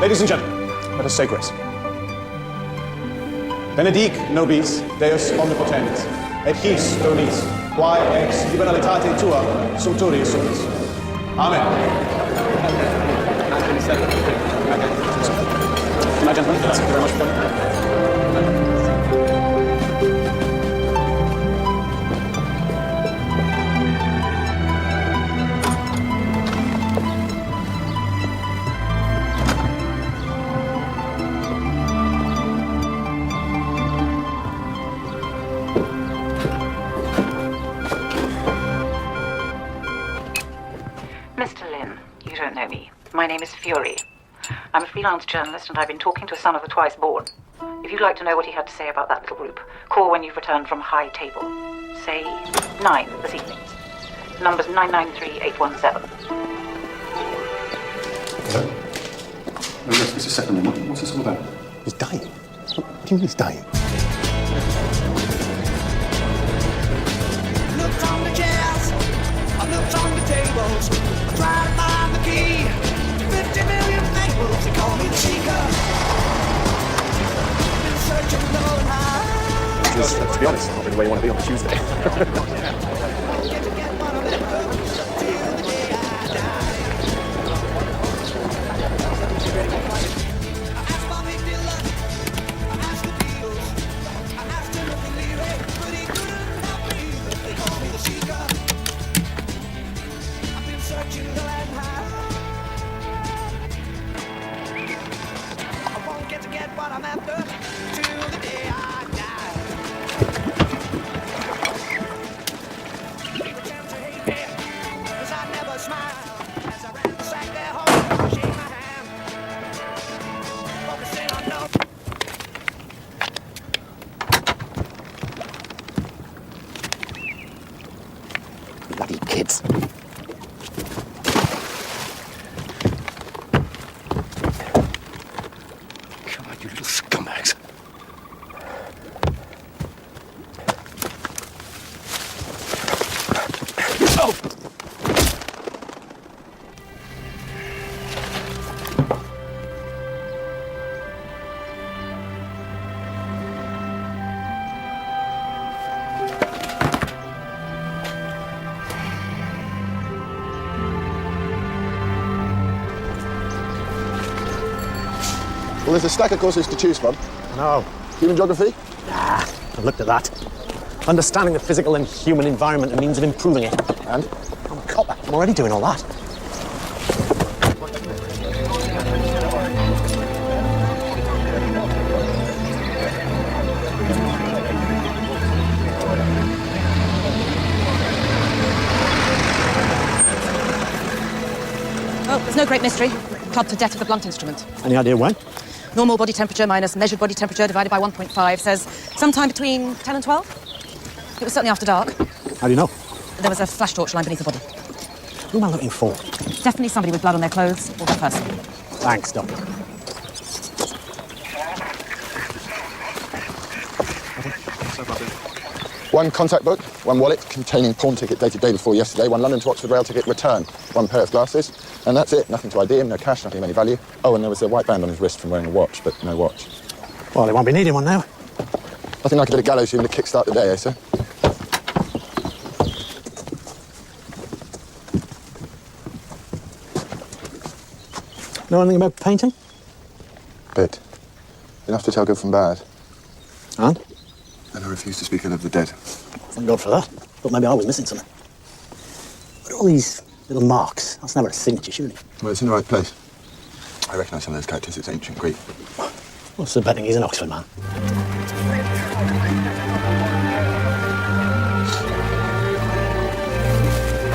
Ladies and gentlemen, let us say grace. Benedic nobis Deus omnipotens, et his donis, quae ex liberalitate tua sumpturis sunt. Amen. Good night, gentlemen. Thank you very much for coming. Mr. Lynn, you don't know me. My name is Fury. I'm a freelance journalist and I've been talking to a son of the twice-born. If you'd like to know what he had to say about that little group, call when you've returned from High Table. Say 9 this evening. Number's 993-817. Hello? Oh, yes, Mr. Settlement. What's this all about? He's dying. What do you mean he's dying? Looked on the chairs, I looked on the tables, I tried to find the key to 50 million fables. They call me the seeker. Been searching low and high. Just, to be honest, not really where you want to be on a Tuesday. Get to get what I'm after till the day I die. I asked Bobby Dylan, I asked the Beatles, I asked Timothy Leary, but he couldn't help me. They call me the seeker. I've been searching low and high. I won't get to get what I'm after till the day I die. People tend to hate me 'cause I never smile as I ransack their home, shake my hand, focusing on no. Bloody kids. Come on, you little scumbags. Oh! Well, there's a stack of courses to choose from. No. Human geography? Nah, I've looked at that. Understanding the physical and human environment and means of improving it. And? I'm a copper. I'm already doing all that. Oh, there's no great mystery. Club to death of the blunt instrument. Any idea when? Normal body temperature minus measured body temperature divided by 1.5 says sometime between 10 and 12. It was certainly after dark. How do you know? There was a flash torch lying beneath the body. Who am I looking for? Definitely somebody with blood on their clothes or their person. Thanks, Doctor. One contact book, one wallet containing pawn ticket dated day before yesterday, one London to Oxford rail ticket return, one pair of glasses, and that's it. Nothing to ID him, no cash, nothing of any value. Oh, and there was a white band on his wrist from wearing a watch, but no watch. Well, they won't be needing one now. Nothing like a bit of gallows humor to kickstart the day, eh, sir? Know anything about painting? Bit. Enough to tell good from bad. And? And I refuse to speak ill of the dead. Thank God for that. Thought maybe I was missing something. What are all these little marks? That's never a signature, surely. Well, it's in the right place. I recognise some of those characters. It's ancient Greek. What's the betting he's an Oxford man?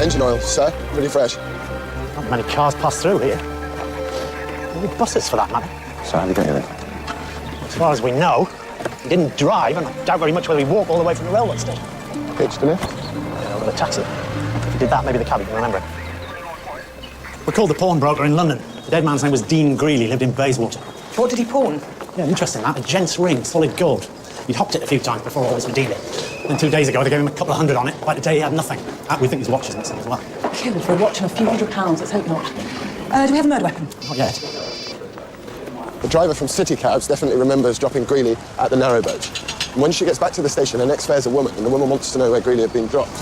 Engine oil, sir. Really fresh. Not many cars pass through here. Only buses, for that matter. So how did you get here then? As far as we know, he didn't drive, and I doubt very much whether he walked all the way from the railway station. Pitched a lift? Yeah, with a taxi. If he did that, maybe the cabby can remember it. We called the pawnbroker in London. The dead man's name was Dean Greeley, lived in Bayswater. What did he pawn? Yeah, interesting that. A gent's ring, solid gold. He'd hopped it a few times before all this ordeal. Then 2 days ago, they gave him a couple of $100 on it. By today, he had nothing. We think his watch is missing as well. Killed for a watch and a few £100. Let's hope not. Do we have a murder weapon? Not yet. The driver from City Cabs definitely remembers dropping Greeley at the narrowboat. And when she gets back to the station, her next fare's a woman, and the woman wants to know where Greeley had been dropped.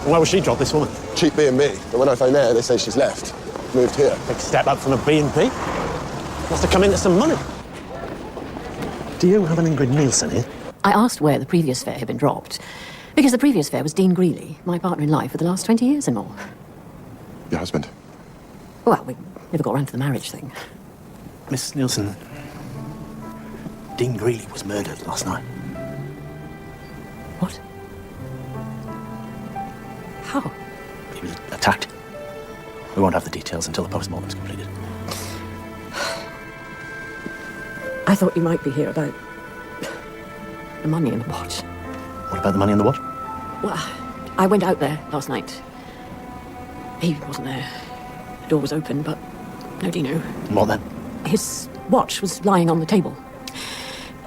Why was she dropped, this woman? Cheap B&B, but when I phone there, they say she's left. Moved here. Big step up from a B&B. Must have come into some money. Do you have an Ingrid Nielsen here? I asked where the previous fare had been dropped, because the previous fare was Dean Greeley, my partner in life for the last 20 years and more. Your husband? Well, we never got around to the marriage thing. Miss Nielsen, Dean Greeley was murdered last night. What? How? He was attacked. We won't have the details until the post-mortem's completed. I thought you might be here about the money in the watch. What about the money in the watch? Well, I went out there last night. He wasn't there. The door was open, but no Dino. What then? His watch was lying on the table.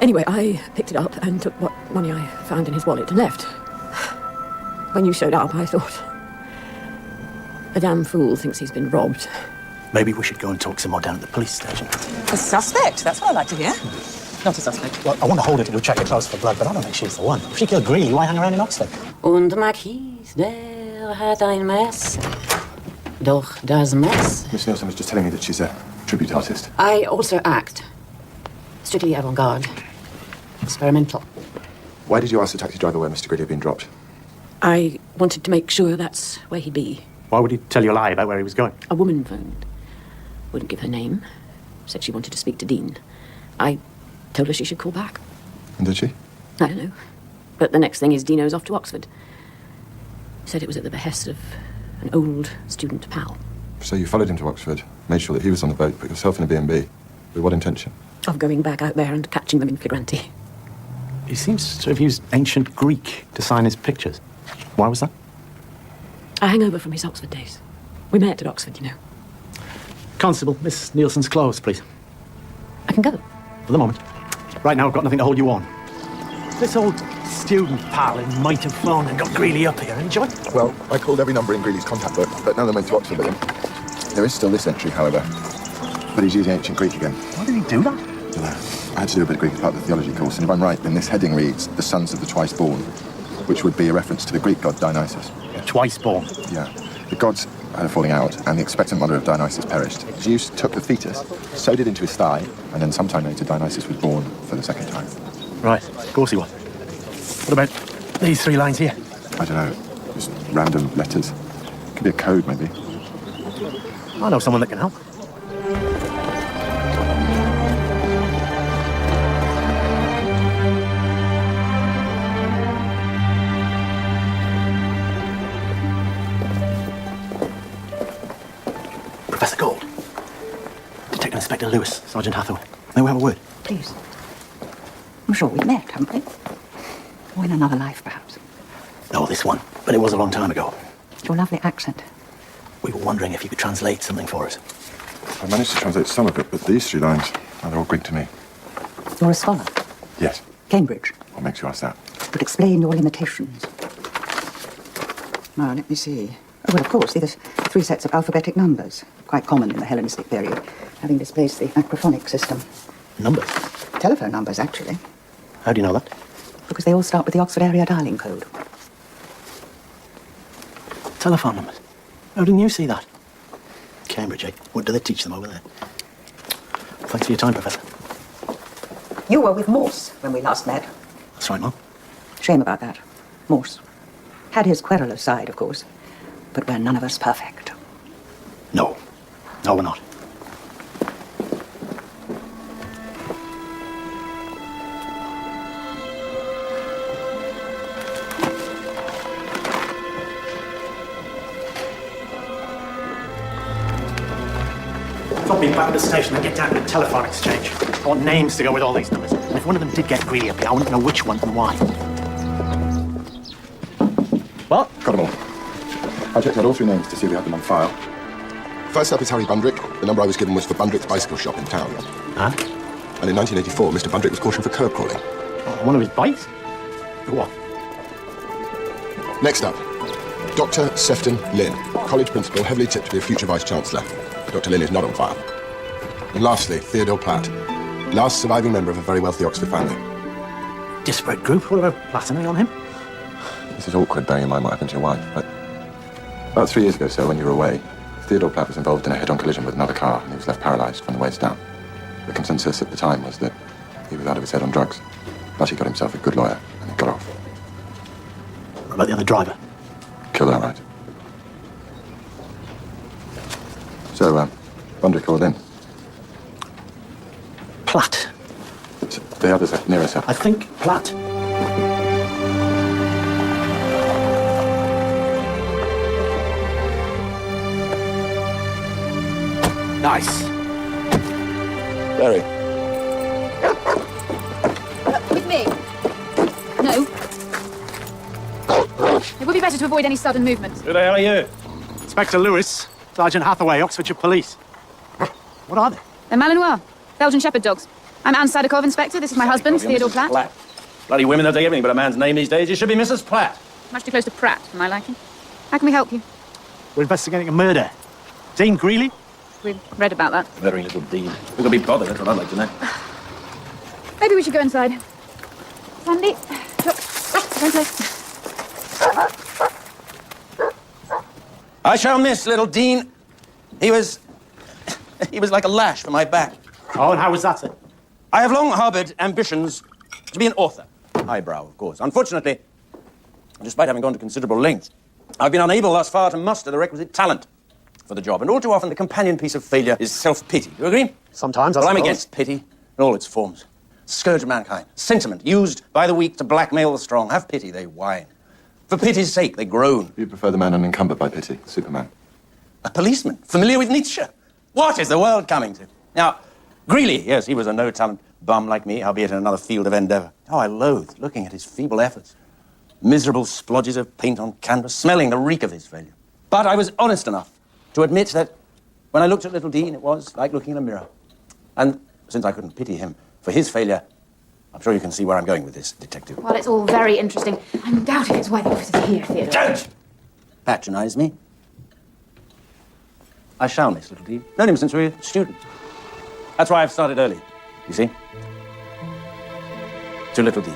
Anyway, I picked it up and took what money I found in his wallet and left. When you showed up, I thought, a damn fool thinks he's been robbed. Maybe we should go and talk some more down at the police station. A suspect? That's what I like to hear. Not a suspect. Well, I want to hold her to check her clothes for blood, but I don't think she's the one. If she killed Greeley, why hang around in Oxford? Und Marquis, der hat ein Mess. Doch das Mess. Miss Nielsen was just telling me that she's a tribute artist. I also act. Strictly avant-garde. Experimental. Why did you ask the taxi driver where Mr. Greeley had been dropped? I wanted to make sure that's where he'd be. Why would he tell you a lie about where he was going? A woman phoned. Wouldn't give her name. Said she wanted to speak to Dean. I told her she should call back. And did she? I don't know. But the next thing is Dino's off to Oxford. Said it was at the behest of an old student pal. So you followed him to Oxford, made sure that he was on the boat, put yourself in a B&B. With what intention? Of going back out there and catching them in flagranti. He seems to have used ancient Greek to sign his pictures. Why was that? A hangover from his Oxford days. We met at Oxford, you know. Constable, Miss Nielsen's clothes, please. I can go. For the moment. Right now, I've got nothing to hold you on. This old student pal who might have phoned and got Greeley up here. Enjoy? Well, I called every number in Greeley's contact book, but none of them went to Oxford with him. There is still this entry, however. But he's using ancient Greek again. Why did he do that? I don't know. I had to do a bit of Greek as part of the theology course, and if I'm right, then this heading reads, the sons of the twice born, which would be a reference to the Greek god Dionysus. Twice born. Yeah. The gods had a falling out, and the expectant mother of Dionysus perished. Zeus took the fetus, sewed it into his thigh, and then sometime later Dionysus was born for the second time. Right, of course he was. What about these 3 lines here? I don't know. Just random letters. Could be a code, maybe. I know someone that can help. Professor Gold. Detective Inspector Lewis, Sergeant Hathaway. May we have a word? Please. I'm sure we met, haven't we? Or in another life, perhaps. No, this one. But it was a long time ago. Your lovely accent. We were wondering if you could translate something for us. I managed to translate some of it, but these 3 lines, they're all Greek to me. You're a scholar. Yes. Cambridge. What makes you ask that? Would explain your limitations. Now, let me see. Oh, well, of course, there's 3 sets of alphabetic numbers, quite common in the Hellenistic period, having displaced the acrophonic system. Numbers? Telephone numbers, actually, How do you know that? because they all start with the Oxford area dialing code. Telephone numbers. How didn't you see that? Cambridge, eh? What do they teach them over there? Thanks for your time, Professor. You were with Morse when we last met. That's right, Mum. Shame about that. Morse. Had his querulous side, of course, but we're none of us perfect. No. No, we're not. Drop me back at the station and get down to the telephone exchange. I want names to go with all these numbers. And if one of them did get Greeley up here, I want to know which one and why. What? Got them all. I checked out all 3 names to see if we had them on file. First up is Harry Bundrick. The number I was given was for Bundrick's bicycle shop in town. Huh? And in 1984, Mr. Bundrick was cautioned for curb crawling. Oh, one of his bikes? For what? Next up, Dr. Sefton Lynn, college principal, heavily tipped to be a future vice-chancellor. Dr. Lynn is not on file. And lastly, Theodore Platt, Last surviving member of a very wealthy Oxford family. Disparate group. What about Platinum on him? This is awkward, bearing in mind what happened to your wife, but about 3 years ago, sir, when you were away, Theodore Platt was involved in a head-on collision with another car, and he was left paralysed from the waist down. The consensus at the time was that he was out of his head on drugs, but he got himself a good lawyer, and he got off. What about the other driver? Killed outright. So, when do we call in? Platt. The others are nearer, sir. I think Platt. Nice. Larry. With me? No. It would be better to avoid any sudden movements. Who the hell are you? Inspector Lewis, Sergeant Hathaway, Oxfordshire Police. What are they? They're Malinois, Belgian Shepherd dogs. I'm Anne Sadikov, Inspector. This is my husband, Theodore Platt. Bloody women don't take everything but a man's name these days. You should be Mrs. Platt. Much too close to Pratt, for my liking. How can we help you? We're investigating a murder. Dean Greeley? We've read about that. Murdering little Dean. Who could be bothered? That's what I'd like to know. Maybe we should go inside. Sandy, look, don't play. I shall miss little Dean. He was like a lash for my back. Oh, and how was that, sir? I have long harbored ambitions to be an author. Highbrow, of course. Unfortunately, despite having gone to considerable lengths, I've been unable thus far to muster the requisite talent for the job. And all too often, the companion piece of failure is self-pity. Do you agree? Sometimes, I Well, I'm suppose. against pity in all its forms. Scourge of mankind. Sentiment used by the weak to blackmail the strong. Have pity, they whine. For pity's sake, they groan. You prefer the man unencumbered by pity, Superman. A policeman, familiar with Nietzsche. What is the world coming to? Now, Greeley, yes, he was a no-talent bum like me, albeit in another field of endeavour. Oh, I loathed looking at his feeble efforts. Miserable splodges of paint on canvas, smelling the reek of his failure. But I was honest enough to admit that when I looked at little Dean, it was like looking in a mirror. And since I couldn't pity him for his failure, I'm sure you can see where I'm going with this, Detective. Well, it's all very interesting. I'm doubting it's why the office is here, Theodore. Don't patronise me. I shall miss little Dean. Known him since we were students. That's why I've started early, you see. To little Dean.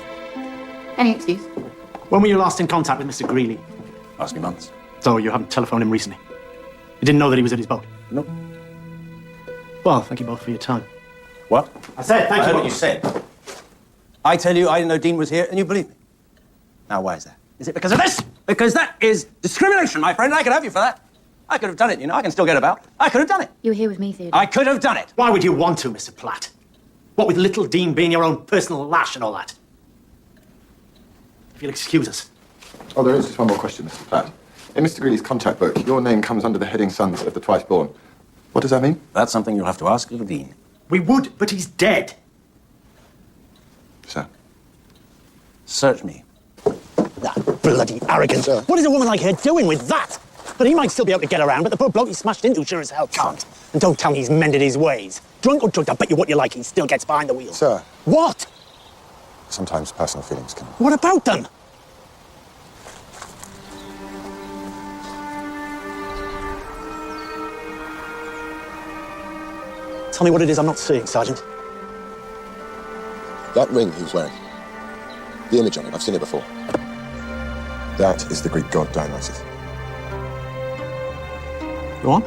Any excuse? When were you last in contact with Mr. Greeley? Ask me months. So you haven't telephoned him recently? You didn't know that he was at his boat? No. Well, thank you both for your time. What? I said thank I you heard both. what you said. I tell you, I didn't know Dean was here, and you believe me. Now, why is that? Is it because of this? Because that is discrimination, my friend. I could have you for that. I could have done it, you know. I can still get about. I could have done it. You were here with me, Theodore. I could have done it. Why would you want to, Mr. Platt? What with little Dean being your own personal lash and all that? If you'll excuse us. Oh, there is just one more question, Mr. Platt. In Mr. Greeley's contact book, your name comes under the heading Sons of the Twice Born. What does that mean? That's something you'll have to ask little Dean. We would, but he's dead. Sir. Search me. That bloody arrogance. What is a woman like her doing with that? But he might still be able to get around, but the poor bloke he smashed into sure as hell can't. And don't tell me he's mended his ways. Drunk or drugged, I bet you what you like, he still gets behind the wheel. Sir. What? Sometimes personal feelings can... What about them? Tell me what it is I'm not seeing, Sergeant. That ring he was wearing, the image on it, I've seen it before. That is the Greek god Dionysus. Go on.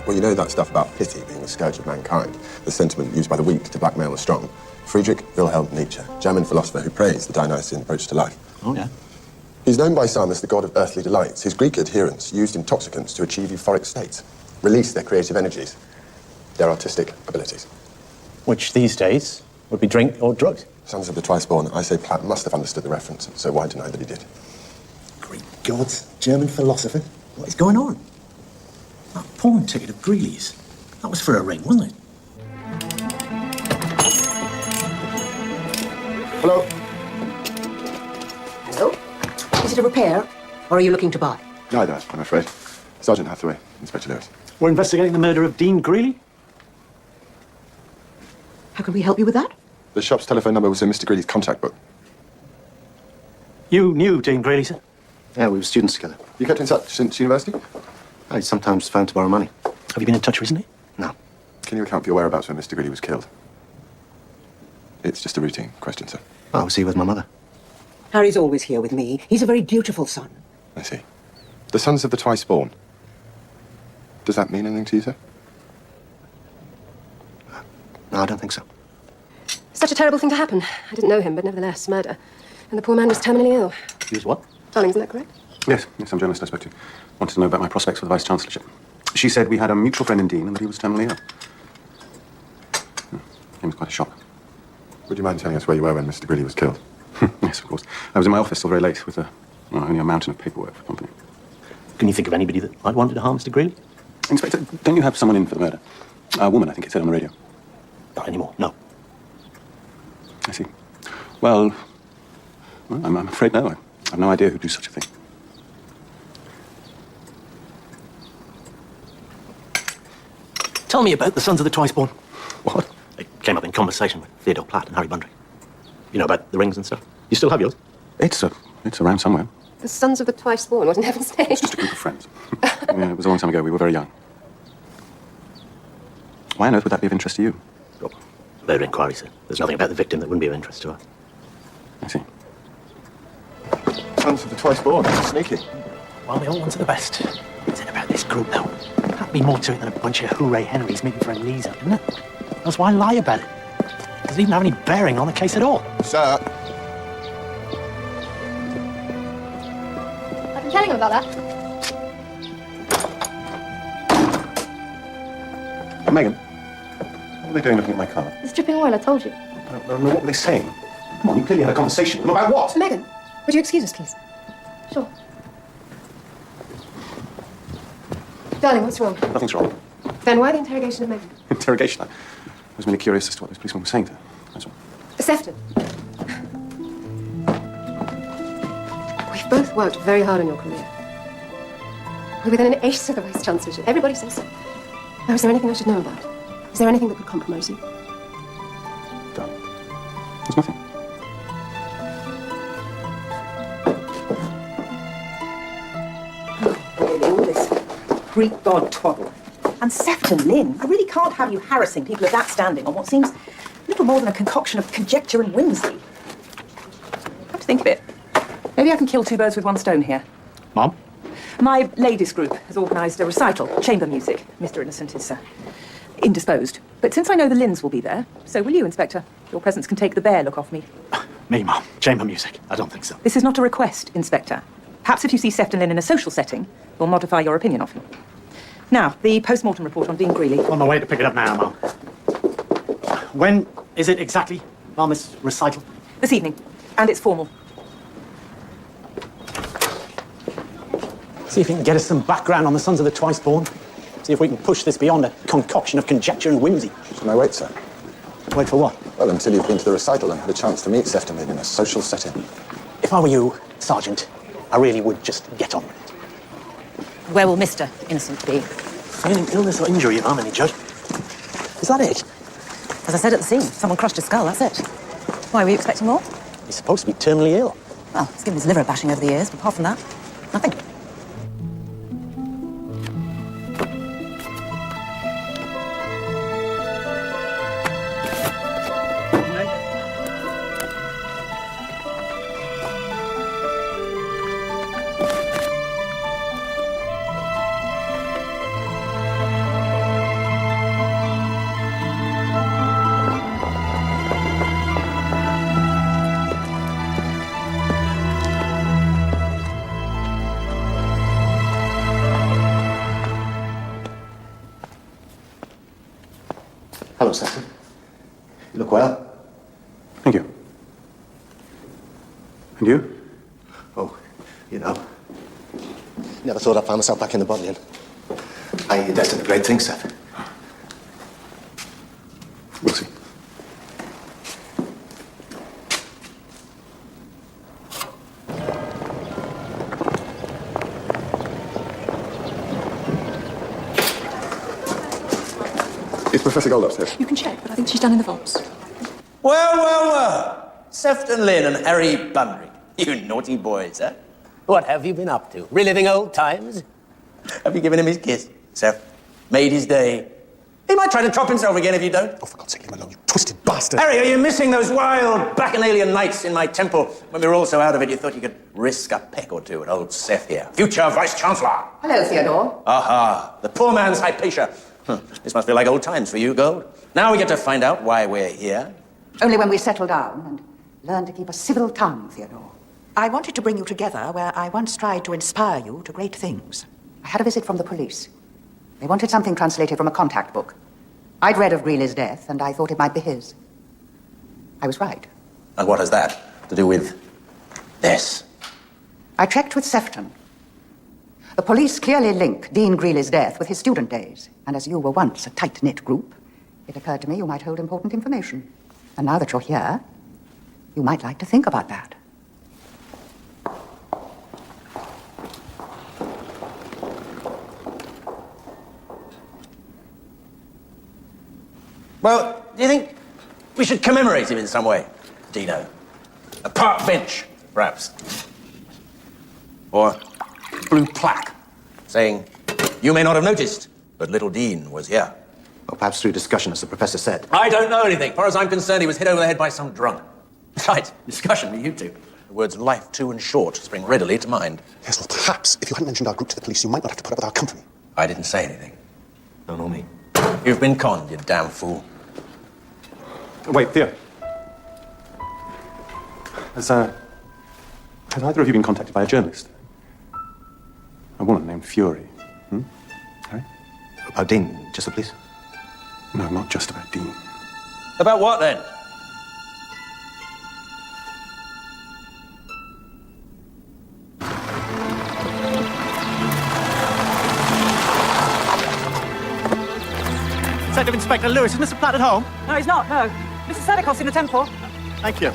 Well, you know that stuff about pity being the scourge of mankind, the sentiment used by the weak to blackmail the strong. Friedrich Wilhelm Nietzsche, German philosopher who praised the Dionysian approach to life. Oh, yeah. He's known by some as the god of earthly delights. His Greek adherents used intoxicants to achieve euphoric states, release their creative energies, their artistic abilities. Which these days would be drink or drugs. Sons of the Twice Born, I say Platt must have understood the reference, so why deny that he did? Greek gods, German philosopher. What is going on? That pawn ticket of Greeley's. That was for a ring, wasn't it? Hello? Hello? Is it a repair, or are you looking to buy? Neither, I'm afraid. Sergeant Hathaway, Inspector Lewis. We're investigating the murder of Dean Greeley. How can we help you with that? The shop's telephone number was in Mr. Greeley's contact book. You knew Dean Greeley, sir? Yeah, we were students together. You kept in touch since university? I sometimes found to borrow money. Have you been in touch recently? No. Can you account for your whereabouts when Mr. Greeley was killed? It's just a routine question, sir. Oh, I was here with my mother. Harry's always here with me. He's a very dutiful son. I see. The sons of the twice born. Does that mean anything to you, sir? No, I don't think so. Such a terrible thing to happen. I didn't know him, but nevertheless, murder. And the poor man was terminally ill. He was what? Darling, isn't that correct? Yes, some journalist I spoke to wanted to know about my prospects for the Vice-Chancellorship. She said we had a mutual friend in Dean and that he was terminally ill. It was quite a shock. Would you mind telling us where you were when Mr. Greeley was killed? Yes, of course. I was in my office till very late with only a mountain of paperwork for company. Can you think of anybody that might want to harm Mr. Greeley? Inspector, don't you have someone in for the murder? A woman, I think it said on the radio. Not anymore, no. I see. Well, I'm afraid no. I have no idea who'd do such a thing. Tell me about the sons of the twice born. What? They came up in conversation with Theodore Platt and Harry Bundry. You know about the rings and stuff? You still have yours? It's around somewhere. The sons of the twice born, what in heaven's name? It's just a group of friends. Yeah, it was a long time ago. We were very young. Why on earth would that be of interest to you? Oh, their inquiry, sir. There's nothing about the victim that wouldn't be of interest to us. I see. Sons of the twice born. Sneaky. Well, they all want to the best. What's it about this group, though? Can't be more to it than a bunch of hooray Henrys meeting for amnesia, isn't it? That's why I lie about it. Doesn't even have any bearing on the case at all. Sir. I've been telling him about that. Megan, what are they doing looking at my car? It's dripping oil, I told you. No, what were they saying? Come on, you clearly had a conversation with them. About what? Megan, would you excuse us, please? Sure. Darling, what's wrong? Nothing's wrong. Then why the interrogation of Megan? Interrogation. I was merely curious as to what those policemen were saying to her. That's all. Sefton. We've both worked very hard on your career. We're within an ace of the Vice-Chancellorship. Everybody says so. Now, is there anything I should know about? Is there anything that could compromise you? Darling, there's nothing. Really, all this Greek god twaddle. And Sefton Lynn, I really can't have you harassing people of that standing on what seems little more than a concoction of conjecture and whimsy. Come to think of it, maybe I can kill two birds with one stone here. Mom? My ladies' group has organised a recital, chamber music. Mr. Innocent is indisposed. But since I know the Lynns will be there, so will you, Inspector. Your presence can take the bear look off me. Me, Mom. Chamber music. I don't think so. This is not a request, Inspector. Perhaps if you see Sefton Lynn in a social setting, you'll modify your opinion of him. Now, the post-mortem report on Dean Greeley. On my way to pick it up now, Mum. When is it exactly, Mum, this recital? This evening. And it's formal. See if you can get us some background on the sons of the twice born. See if we can push this beyond a concoction of conjecture and whimsy. No, wait, sir. Wait for what? Well, until you've been to the recital and had a chance to meet Sefton Lynn in a social setting. If I were you, Sergeant, I really would just get on with it. Where will Mr. Innocent be? Feigning illness or injury, if I'm any judge. Is that it? As I said at the scene, someone crushed his skull, that's it. Why, were you expecting more? He's supposed to be terminally ill. Well, he's given his liver a bashing over the years, but apart from that, nothing. Hello, Sefton. You look well. Thank you. And you? Oh, you know. Never thought I'd find myself back in the Bodleian. I hear you're destined for great things, Seth. We'll see. Is Professor Gold upstairs? You can check, but I think she's down in the vaults. Well. Sefton Lynn and Harry Bundry. You naughty boys, eh? What have you been up to? Reliving old times? Have you given him his kiss, Seth? Made his day? He might try to top himself again if you don't. Oh, for God's sake, leave him alone, you twisted bastard. Harry, are you missing those wild bacchanalian nights in my temple when we were all so out of it you thought you could risk a peck or two at old Seth here, future Vice-Chancellor? Hello, Theodore. Aha, the poor man's Hypatia. This must feel like old times for you, Gold. Now we get to find out why we're here. Only when we settle down and learn to keep a civil tongue, Theodore. I wanted to bring you together where I once tried to inspire you to great things. I had a visit from the police. They wanted something translated from a contact book. I'd read of Greeley's death, and I thought it might be his. I was right. And what has that to do with this? I checked with Sefton. The police clearly link Dean Greeley's death with his student days. And as you were once a tight-knit group, it occurred to me you might hold important information. And now that you're here, you might like to think about that. Well, do you think we should commemorate him in some way, Dino? A park bench, perhaps. Or a blue plaque saying, "You may not have noticed, but little Dean was here." Well, perhaps through discussion, as the professor said. I don't know anything. As far as I'm concerned, he was hit over the head by some drunk. Besides, discussion with you two. The words life too and short spring readily to mind. Yes, well, perhaps if you hadn't mentioned our group to the police, you might not have to put up with our company. I didn't say anything. No, nor me. You've been conned, you damn fool. Wait, Theo. Has either of you been contacted by a journalist? A woman named Fury. Harry? About Dean, just the police? No, not just about Dean. About what, then? Detective Inspector Lewis, is Mr. Platt at home? No, he's not, no. Mr. Sadikov's in the temple. Thank you.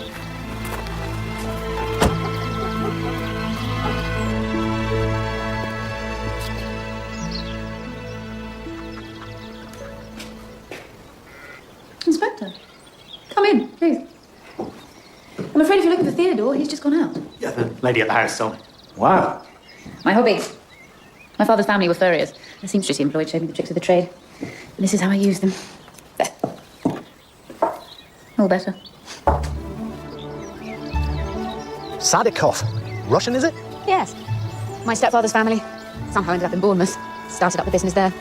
Inspector, come in, please. I'm afraid if you're looking for Theodore, he's just gone out. Yeah, the lady at the house told me. Wow. My hobby. My father's family were furriers. The seamstress he employed showed me the tricks of the trade. And this is how I use them. There. All better. Sadikov. Russian, is it? Yes. My stepfather's family somehow ended up in Bournemouth. Started up the business there.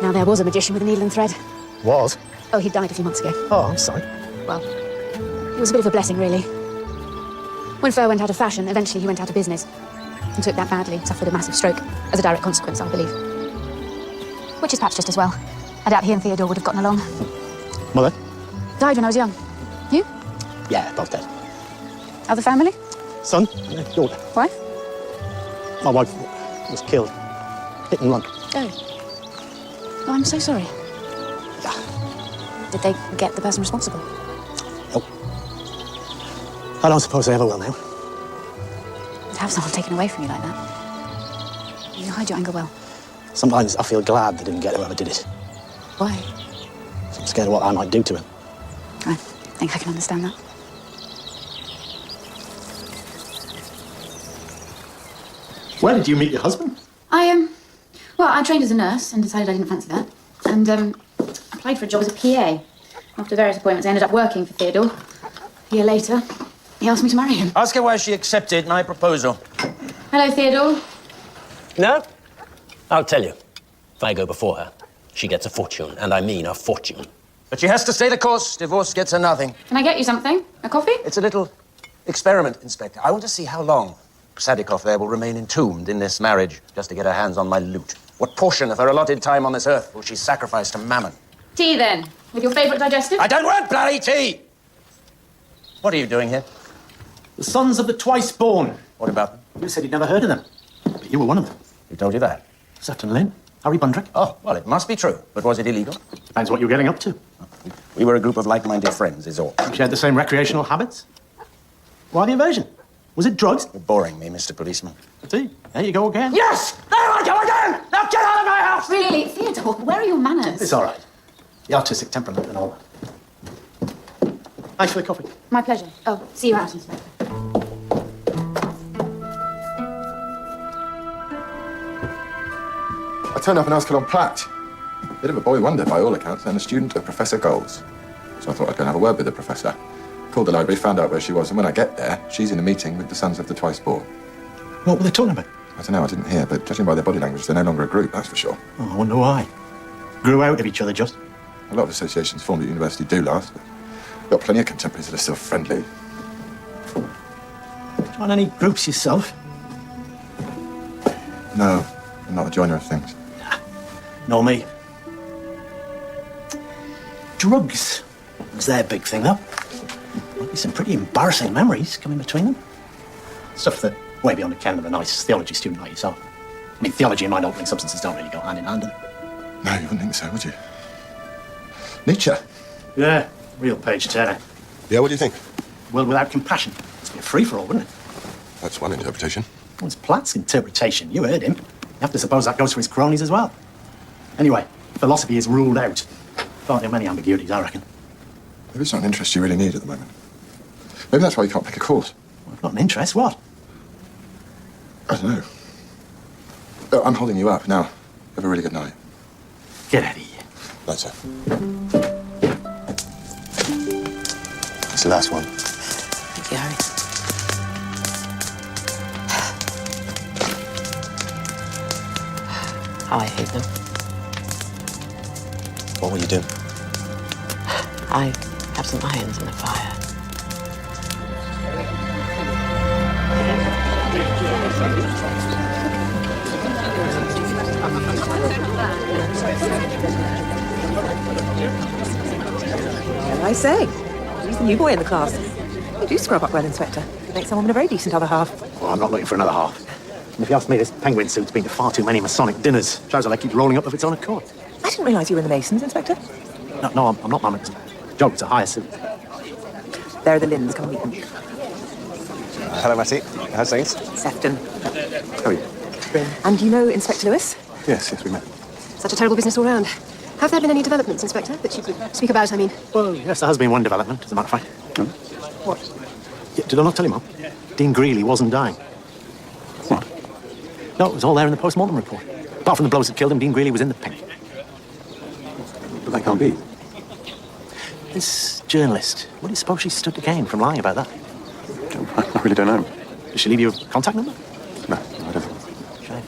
Now there was a magician with a needle and thread. Was? Oh, he died a few months ago. Oh, I'm sorry. Well, it was a bit of a blessing, really. When fur went out of fashion, eventually he went out of business. And took that badly, suffered a massive stroke as a direct consequence, I believe. Which is perhaps just as well. I doubt he and Theodore would have gotten along. Mother? Died when I was young. You? Yeah, both dead. Other family? Son? Daughter. Wife? My wife was killed. Hit and run. Oh. Oh, I'm so sorry. Did they get the person responsible? Nope. I don't suppose they ever will now. To have someone taken away from you like that. You hide your anger well. Sometimes I feel glad they didn't get whoever did it. Why? I'm scared of what I might do to him. I think I can understand that. Where did you meet your husband? Well, I trained as a nurse and decided I didn't fancy that. And, applied for a job as a PA. After various appointments, I ended up working for Theodore. A year later, he asked me to marry him. Ask her why she accepted my proposal. Hello, Theodore. No? I'll tell you. If I go before her, she gets a fortune, and I mean a fortune. But she has to stay the course. Divorce gets her nothing. Can I get you something? A coffee? It's a little experiment, Inspector. I want to see how long Sadikov there will remain entombed in this marriage just to get her hands on my loot. What portion of her allotted time on this earth will she sacrifice to mammon? Tea, then. With your favourite digestive? I don't want bloody tea! What are you doing here? The Sons of the Twice Born. What about them? You said you'd never heard of them. But you were one of them. Who told you that? Sefton Lynn. Harry Bundrick. Oh, well, it must be true. But was it illegal? Depends what you're getting up to. We were a group of like-minded friends, is all. You shared the same recreational habits? Why the invasion? Was it drugs? You're boring me, Mr. Policeman. See, there you go again. Yes! There I go again! Now get out of my house! Really? Theodore, where are your manners? It's all right. The artistic temperament and all that. Thanks for the coffee. My pleasure. Oh, see you out, Inspector. I turned up and asked on Platt. Bit of a boy wonder by all accounts, and a student of Professor Gold's. So I thought I'd go and have a word with the professor. Called the library, found out where she was, and when I get there, she's in a meeting with the sons of the twice born. What were they talking about? I don't know, I didn't hear, but judging by their body language, they're no longer a group, that's for sure. Oh, I wonder why. Grew out of each other, just. A lot of associations formed at university do last, but we've got plenty of contemporaries that are still friendly. Join any groups yourself? No, I'm not a joiner of things. Nor me. Drugs was their big thing, though. Might be some pretty embarrassing memories coming between them. Stuff that way beyond the ken of a nice theology student like yourself. I mean, theology and mind-altering substances don't really go hand in hand, do they? No, you wouldn't think so, would you? Nietzsche? Yeah, real page turner. Yeah, what do you think? World without compassion. It's be a free-for-all, wouldn't it? That's one interpretation. Well, it's Platt's interpretation. You heard him. You have to suppose that goes for his cronies as well. Anyway, philosophy is ruled out. Can't have many ambiguities, I reckon. Maybe it's not an interest you really need at the moment. Maybe that's why you can't pick a course. Well, not an interest, what? I don't know. Oh, I'm holding you up. Now, have a really good night. Get out of here. That's it. It's the last one. Thank you, Harry. How I hate them. What will you do? I have some irons in the fire. Well, I say, he's the new boy in the class. You do scrub up well, Inspector. You make some woman a very decent other half. Well, I'm not looking for another half. And if you ask me, this penguin suit's been to far too many Masonic dinners. Trouser leg keeps rolling up of its own accord. I didn't realise you were in the Masons, Inspector. No, I'm not, Mum. Joke, it's a higher suit. There are the Lynns. Come and meet them. Hello, Matty. How's things? Sefton. How are you? And you know Inspector Lewis? Yes, we met. Such a terrible business all round. Have there been any developments, Inspector, that you could speak about, I mean? Well, yes, there has been one development, as a matter of fact. What? Yeah, did I not tell you, Mum? Dean Greeley wasn't dying. What? No, it was all there in the post-mortem report. Apart from the blows that killed him, Dean Greeley was in the pink. But that can't be. This journalist, what do you suppose she stood to gain from lying about that? I really don't know. Did she leave you a contact number? No, I don't think. Shame.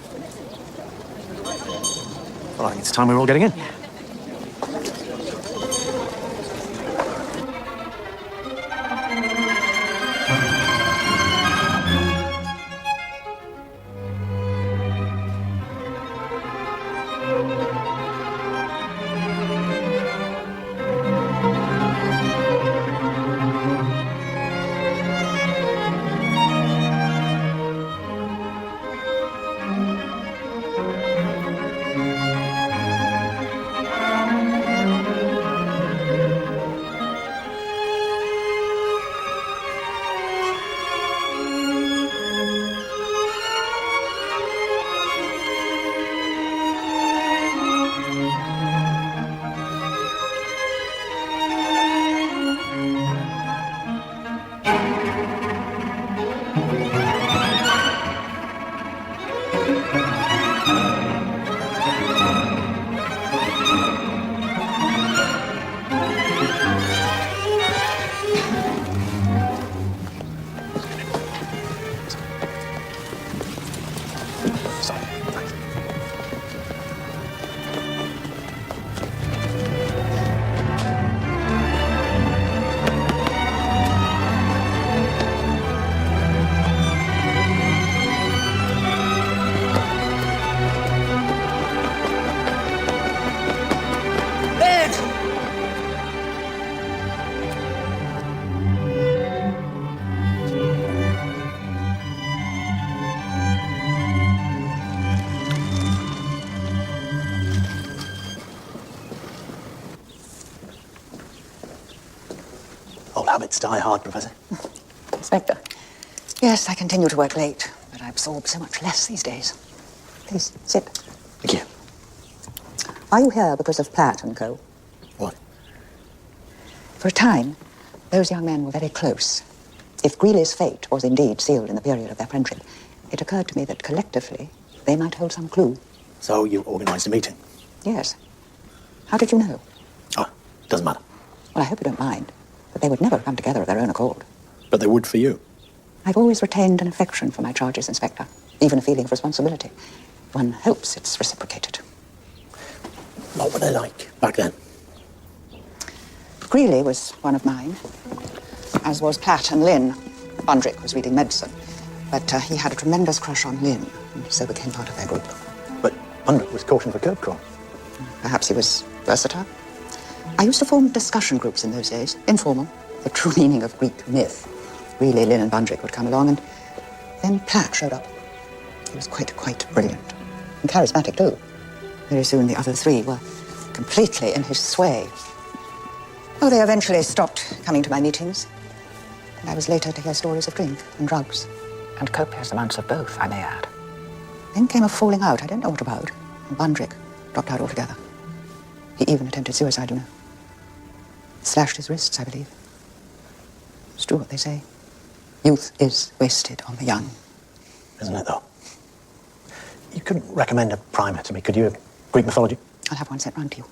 Well, I think it's time we were all getting in. Old habits die hard, Professor. Inspector. Yes, I continue to work late, but I absorb so much less these days. Please, sit. Thank you. Are you here because of Platt and Co? What? For a time, those young men were very close. If Greeley's fate was indeed sealed in the period of their friendship, it occurred to me that collectively they might hold some clue. So you organised a meeting? Yes. How did you know? Oh, doesn't matter. Well, I hope you don't mind, but they would never come together of their own accord. But they would for you. I've always retained an affection for my charges, Inspector, even a feeling of responsibility. One hopes it's reciprocated. What were they like back then? Greeley was one of mine, as was Platt and Lynn. Bundrick was reading medicine, but he had a tremendous crush on Lynn, and so became part of their group. But Bundrick was cautioned for curb crawl. Perhaps he was versatile. I used to form discussion groups in those days, informal, the true meaning of Greek myth. Greeley, Lynn, and Bundrick would come along, and then Platt showed up. He was quite brilliant, and charismatic too. Very soon the other three were completely in his sway. Oh, they eventually stopped coming to my meetings, and I was later to hear stories of drink and drugs. And copious amounts of both, I may add. Then came a falling out, I don't know what about, and Bundrick dropped out altogether. He even attempted suicide, you know. Slashed his wrists, I believe. It's true what they say. Youth is wasted on the young. Isn't it, though? You couldn't recommend a primer to me, could you? Of Greek mythology? I'll have one sent round to you.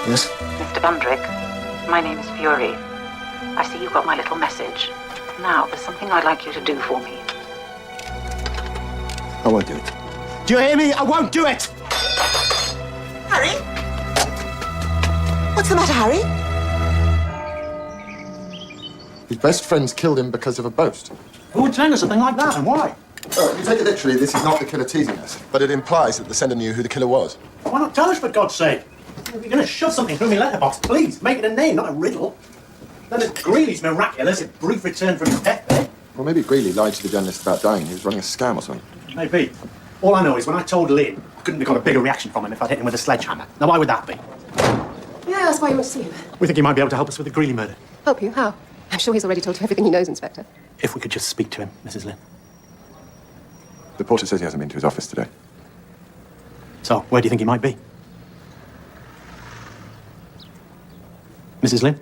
Yes? Mr. Bundrick, my name is Fury. I see you got my little message. Now, there's something I'd like you to do for me. I won't do it. Do you hear me? I won't do it! Harry? What's the matter, Harry? His best friends killed him because of a boast. Who would send us something like that, and why? Oh, if you take it literally, this is not the killer teasing us, but it implies that the sender knew who the killer was. Why not tell us, for God's sake? If you're going to shove something through my letterbox, please, make it a name, not a riddle. Then if Greeley's miraculous, a brief return from his deathbed. Well, maybe Greeley lied to the journalist about dying. He was running a scam or something. Maybe. All I know is when I told Lynn, I couldn't have got a bigger reaction from him if I'd hit him with a sledgehammer. Now, why would that be? Yeah, that's why you want to see him. We think he might be able to help us with the Greeley murder. Help you? How? I'm sure he's already told you everything he knows, Inspector. If we could just speak to him, Mrs. Lynn. The porter says he hasn't been to his office today. So, where do you think he might be? Mrs. Lynn?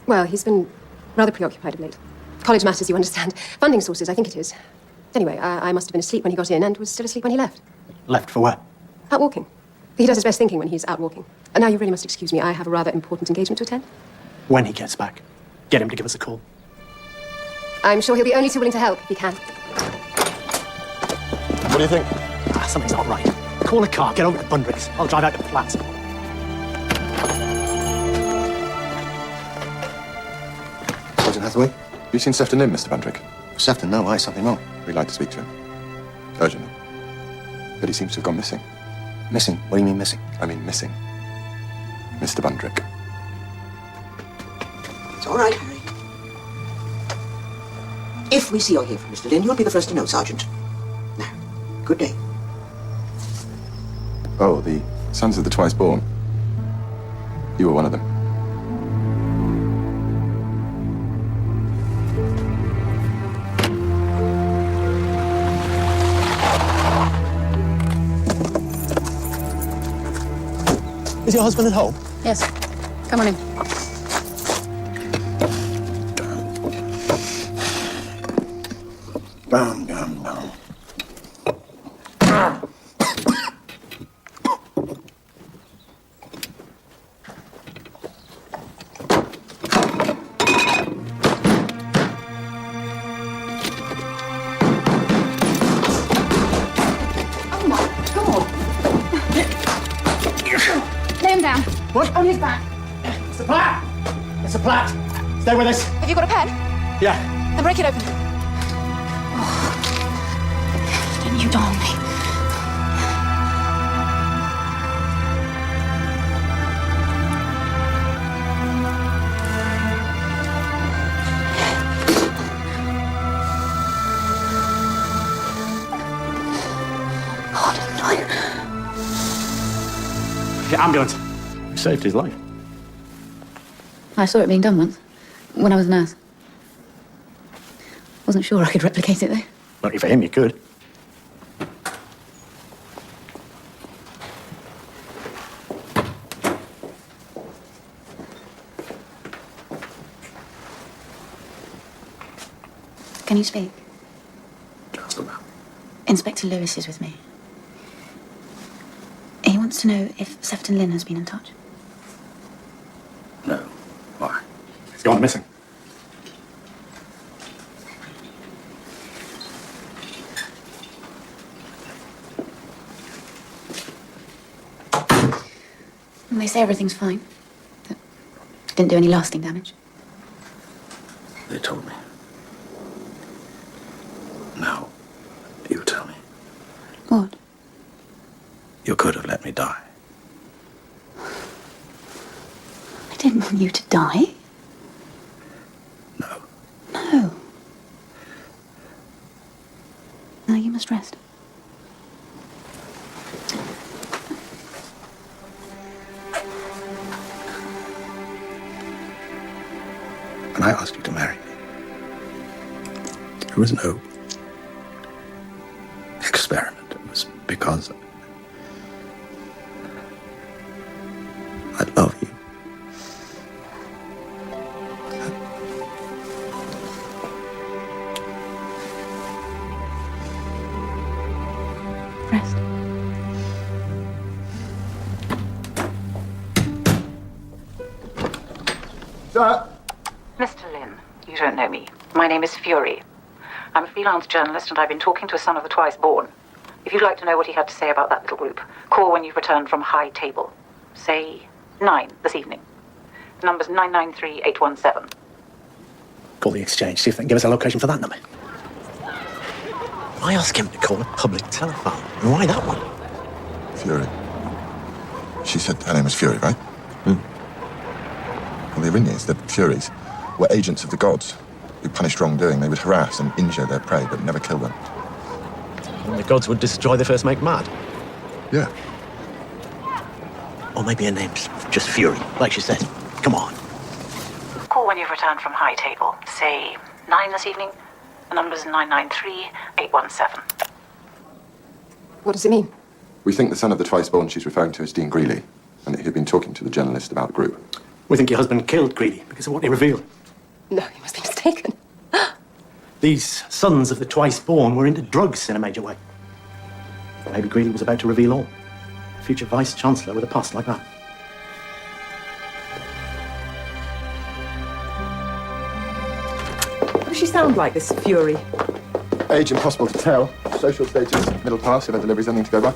Well, he's been rather preoccupied of late. College matters, you understand. Funding sources, I think it is. Anyway, I must have been asleep when he got in and was still asleep when he left. Left for where? Out walking. He does his best thinking when he's out walking. And now you really must excuse me. I have a rather important engagement to attend. When he gets back, get him to give us a call. I'm sure he'll be only too willing to help if he can. What do you think? Something's not right. Call a car, get over to Bundrick's. I'll drive out to the flats. Sergeant Hathaway? Have you seen Sefton Lynn, Mr. Bundrick? Sefton, no, why? Something wrong? We'd like to speak to him. Urgently. But he seems to have gone missing. Missing? What do you mean missing? I mean missing. Mr. Bundrick. It's all right, Harry. If we see or hear from Mr. Lynn, you'll be the first to know, Sergeant. Now, good day. Oh, the Sons of the Twice Born. You were one of them. Is your husband at home? Yes. Come on in. Bam, bam, bam. Oh, my God. his back. Mr. Platt! Mr. Platt! Stay with us. Have you got a pen? Yeah. Then break it open. Oh. Don't you darn me. The ambulance. You saved his life. I saw it being done once, when I was a nurse. Wasn't sure I could replicate it, though. Lucky for him, you could. Can you speak? Just about. Inspector Lewis is with me. He wants to know if Sefton Lynn has been in touch. No. Why? He's gone missing. And they say everything's fine. That didn't do any lasting damage. They told me. Now, you tell me. What? You could have let me die. I didn't want you to die. No. No. Now you must rest. When I asked you to marry me, there was no experiment. It was because I love you. Rest. Sir? Mr. Lynn, you don't know me. My name is Fury. I'm a freelance journalist and I've been talking to a son of the twice born. If you'd like to know what he had to say about that little group, call when you've returned from High Table. Say 9 this evening. The number's 993-817. Call the exchange, see if they can give us a location for that number. Why ask him to call a public telephone? And why that one? Fury. She said her name was Fury, right? Well, the irony is that Furies were agents of the gods who punished wrongdoing. They would harass and injure their prey, but never kill them. And the gods would destroy the first make mad. Yeah. Or maybe her name's just Fury, like she said. Come on. Call when you've returned from High Table. Say 9 this evening. The number's 993-817. What does it mean? We think the son of the twice born she's referring to is Dean Greeley, and that he'd been talking to the journalist about the group. We think your husband killed Greeley because of what he revealed. No, you must be mistaken. These sons of the twice born were into drugs in a major way. Maybe Greeley was about to reveal all. Future vice-chancellor with a past like that. What does she sound like, this Fury? Age impossible to tell. Social status, middle class, if her delivery's anything to go by.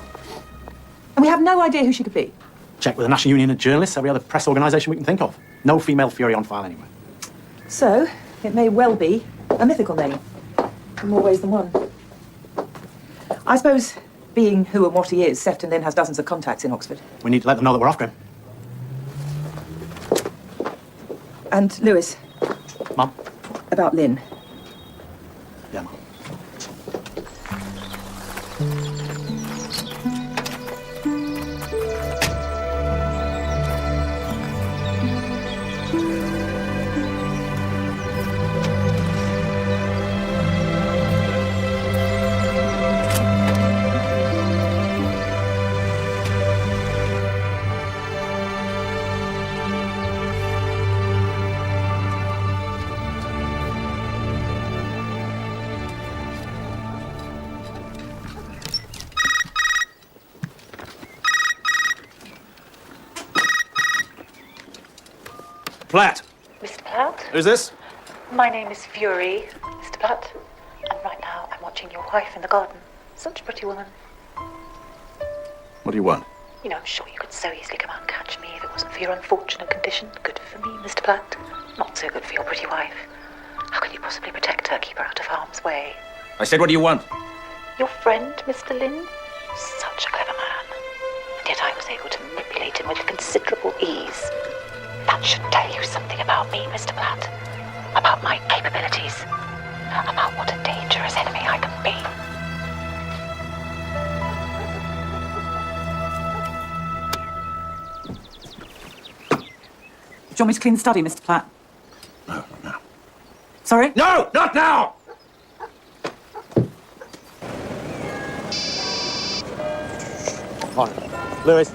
And we have no idea who she could be. Check with the National Union of Journalists, every other press organisation we can think of. No female Fury on file anyway. So, it may well be a mythical name. In more ways than one. I suppose, being who and what he is, Sefton Lynn has dozens of contacts in Oxford. We need to let them know that we're after him. And Lewis. Mum? About Lynn. Yeah, Mum. Platt. Mr. Platt? Who's this? My name is Fury, Mr. Platt. And right now I'm watching your wife in the garden. Such a pretty woman. What do you want? You know, I'm sure you could so easily come out and catch me if it wasn't for your unfortunate condition. Good for me, Mr. Platt. Not so good for your pretty wife. How can you possibly protect her, keep her out of harm's way? I said, what do you want? Your friend, Mr. Lynn? Such a clever man. And yet I was able to manipulate him with considerable ease. That should tell you something about me, Mr. Platt. About my capabilities. About what a dangerous enemy I can be. Do you want me to clean the study, Mr. Platt? No, not now. Sorry? No, not now! On. Lewis.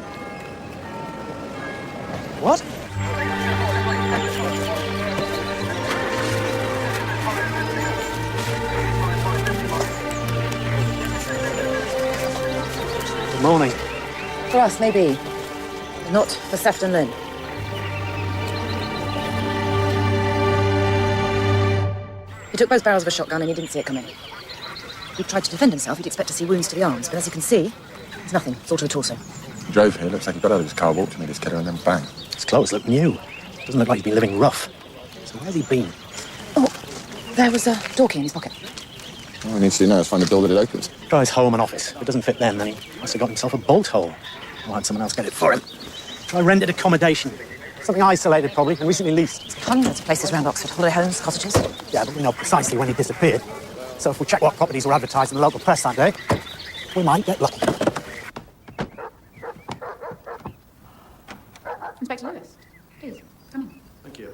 What? Good morning. For us, maybe. But not for Sefton Lynn. He took both barrels of a shotgun and he didn't see it coming. He tried to defend himself, you'd expect to see wounds to the arms, but as you can see, there's nothing. It's all to the torso. He drove here, looks like he got out of his car, walked to meet his killer, and then bang. His clothes look new. Doesn't look like he's been living rough. So where's he been? Oh, there was a door key in his pocket. All he needs to do now is find a door that it opens. Try his home and office. If it doesn't fit them, then he must have got himself a bolt hole. Or had someone else get it for him. Try rented accommodation. Something isolated, probably, and recently leased. Hundreds of places around Oxford. Holiday homes, cottages. Yeah, but we know precisely when he disappeared. So if we check what properties were advertised in the local press that day, we might get lucky. Inspector Lewis, please, come in. Thank you.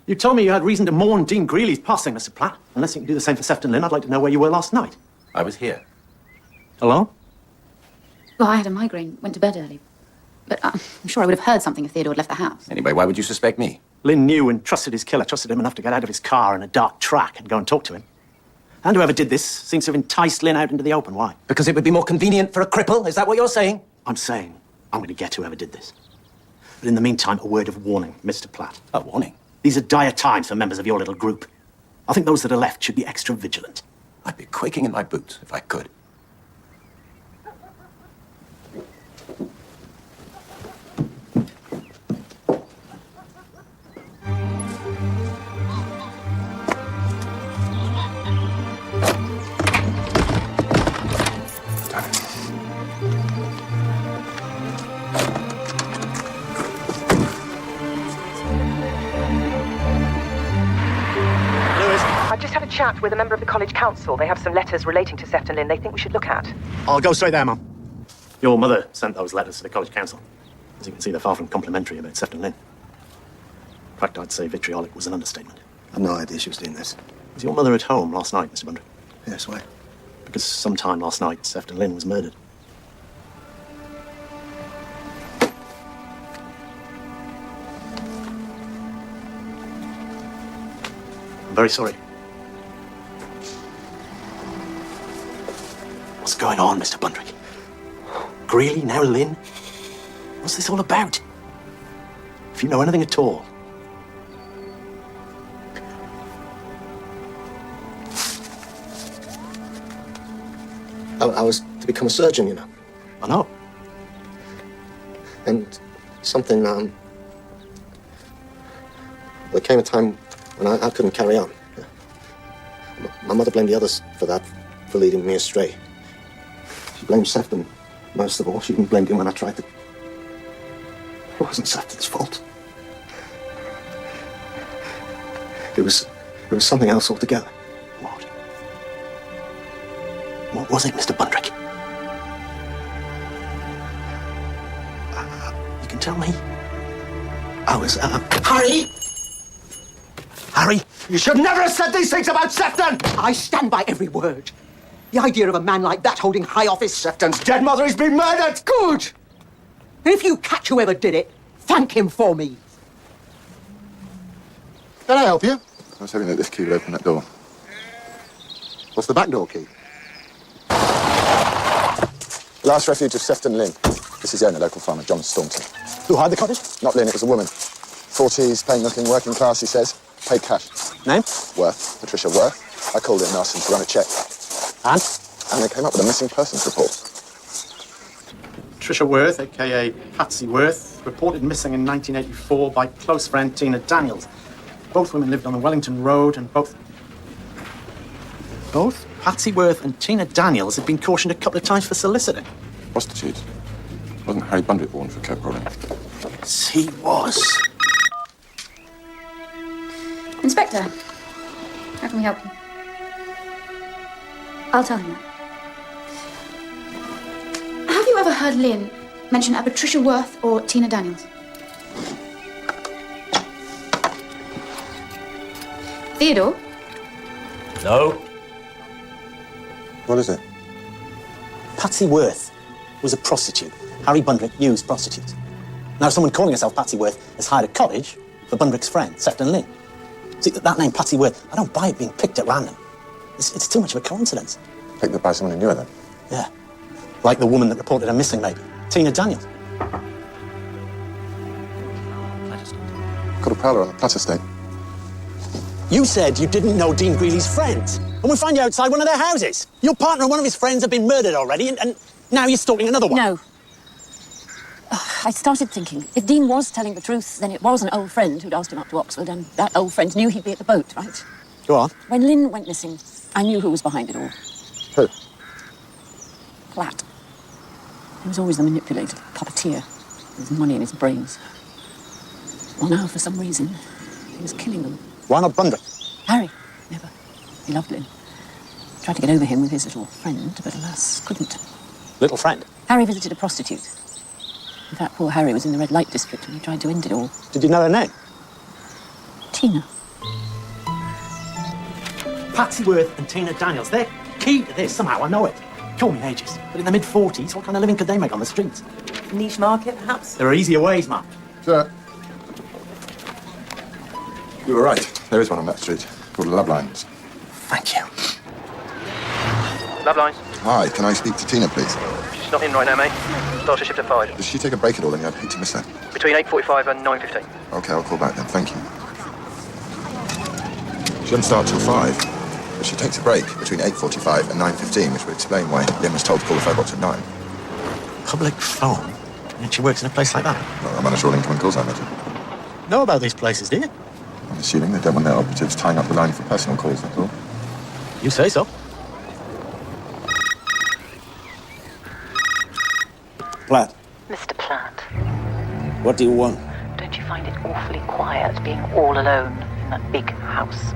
You told me you had reason to mourn Dean Greeley's passing, Mr. Platt. Unless you can do the same for Sefton Lynn, I'd like to know where you were last night. I was here. Hello? Well, I had a migraine, went to bed early. But I'm sure I would have heard something if Theodore had left the house. Anyway, why would you suspect me? Lynn knew and trusted his killer, trusted him enough to get out of his car in a dark track and go and talk to him. And whoever did this seems to have enticed Lynn out into the open. Why? Because it would be more convenient for a cripple? Is that what you're saying? I'm saying I'm going to get whoever did this. But in the meantime, a word of warning, Mr. Platt. A warning? These are dire times for members of your little group. I think those that are left should be extra vigilant. I'd be quaking in my boots if I could. I've just had a chat with a member of the college council. They have some letters relating to Sefton Lynn they think we should look at. I'll go straight there, Mum. Your mother sent those letters to the college council. As you can see, they're far from complimentary about Sefton Lynn. In fact, I'd say vitriolic was an understatement. I've no idea she was doing this. Was your mother at home last night, Mr. Bundry? Yes, why? Because sometime last night, Sefton Lynn was murdered. I'm very sorry. What's going on, Mr. Bundrick? Greeley, now Lynn? What's this all about? If you know anything at all. I was to become a surgeon, you know. I know. And something, there came a time when I couldn't carry on. My mother blamed the others for that, for leading me astray. She blamed Sefton most of all. She even blamed him when I tried to. It wasn't Sefton's fault. It was something else altogether. What? What was it, Mr. Bundrick? You can tell me. I was, Harry! Harry! You should never have said these things about Sefton! I stand by every word. The idea of a man like that holding high office. Sefton's dead mother has been murdered! Good! And if you catch whoever did it, thank him for me. Can I help you? I was hoping that this key would open that door. What's the back door key? Last refuge of Sefton Lynn. This is the owner, local farmer, John Staunton. Who hired the cottage? Not Lynn, it was a woman. 40s, plain-looking, working class, he says. Paid cash. Name? Worth. Patricia Worth. I called in and asked him to run a check. And? And they came up with a missing persons report. Patricia Worth, a.k.a. Patsy Worth, reported missing in 1984 by close friend Tina Daniels. Both women lived on the Wellington Road, and both Patsy Worth and Tina Daniels had been cautioned a couple of times for soliciting. Prostitutes? Wasn't Harry Bundrick born for coke rolling? Yes, he was. Inspector, how can we help you? I'll tell him that. Have you ever heard Lynn mention a Patricia Worth or Tina Daniels? Theodore? No. What is it? Patsy Worth was a prostitute. Harry Bundrick used prostitutes. Now, someone calling herself Patsy Worth has hired a cottage for Bundrick's friend, Sefton Lynn. See, that name, Patsy Worth, I don't buy it being picked at random. It's too much of a coincidence. Picked up by someone who knew her, then? Yeah. Like the woman that reported her missing, maybe. Tina Daniels. Got a prowler on the Platt estate. You said you didn't know Dean Greeley's friends, and we find you outside one of their houses. Your partner and one of his friends have been murdered already, and now you're stalking another one. No. I started thinking, if Dean was telling the truth, then it was an old friend who'd asked him up to Oxford, and that old friend knew he'd be at the boat, right? Go on. When Lynn went missing, I knew who was behind it all. Who? Platt. He was always the manipulator, puppeteer, with his money and his brains. Well, now, for some reason, he was killing them. Why not Bundrick? Harry, never. He loved Lynn. Tried to get over him with his little friend, but alas, couldn't. Little friend? Harry visited a prostitute. In fact, poor Harry was in the red light district and he tried to end it all. Did you know her name? Tina. Patsy Worth and Tina Daniels. They're key to this. Somehow, I know it. Call me ages. But in the mid-40s, what kind of living could they make on the streets? Niche market, perhaps? There are easier ways, Mark. Sir. You were right. There is one on that street called Love Lines. Thank you. Love Lines. Hi, can I speak to Tina, please? She's not in right now, mate. Starts her shift at 5. Does she take a break at all? Then I'd hate to miss that. Between 8:45 and 9:15. Okay, I'll call back then. Thank you. She doesn't start till 5, but she takes a break between 8:45 and 9:15, which would explain why Lynn was told to call the phone box at 9. Public phone? And she works in a place like that? Well, I manage all incoming calls, I imagine. Know about these places, do you? I'm assuming they don't want their operatives tying up the line for personal calls, that's all. You say so. Platt, Mr. Platt, what do you want? don't you find it awfully quiet being all alone in that big house?